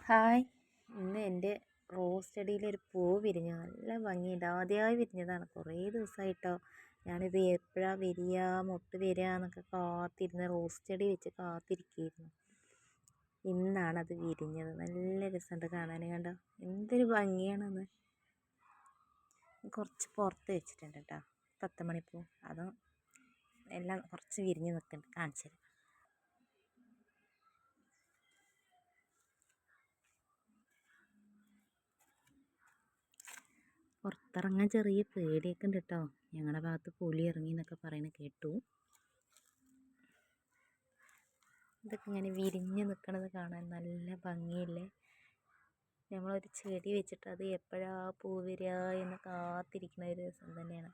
Hi. ഇന്ന് എൻ്റെ rose ചെടിയിലൊരു പൂ വിരിഞ്ഞു. നല്ല ഭംഗിയുണ്ട്. ആദ്യമായി വിരിഞ്ഞതാണ്. കുറേ ദിവസമായിട്ടോ ഞാനിത് എപ്പോഴാണ് വിരിയുക, മൊട്ട് വരിക എന്നൊക്കെ കാത്തിരുന്ന് റോസ് ചെടി വെച്ച് കാത്തിരിക്കുകയായിരുന്നു. ഇന്നാണത് വിരിഞ്ഞത്. നല്ല രസമുണ്ട് കാണാൻ. കണ്ടോ എന്തൊരു ഭംഗിയാണെന്ന്. കുറച്ച് പുറത്ത് വെച്ചിട്ടുണ്ട് കേട്ടോ, 10 മണിപ്പൂ. അതും എല്ലാം കുറച്ച് വിരിഞ്ഞ് നിൽക്കുന്നുണ്ട്. കാണിച്ചു തരാം. പുറത്തിറങ്ങാൻ ചെറിയ പേടിയൊക്കെ ഉണ്ട് കേട്ടോ. ഞങ്ങളുടെ ഭാഗത്ത് പുലി ഇറങ്ങി എന്നൊക്കെ പറയുന്നത് കേട്ടു. ഇതൊക്കെ ഇങ്ങനെ വിരിഞ്ഞ് നിൽക്കണത് കാണാൻ നല്ല ഭംഗിയില്ലേ. നമ്മളൊരു ചെടി വെച്ചിട്ട് അത് എപ്പോഴാ പൂ വരിക എന്ന് കാത്തിരിക്കുന്ന ഒരു രസം തന്നെയാണ്.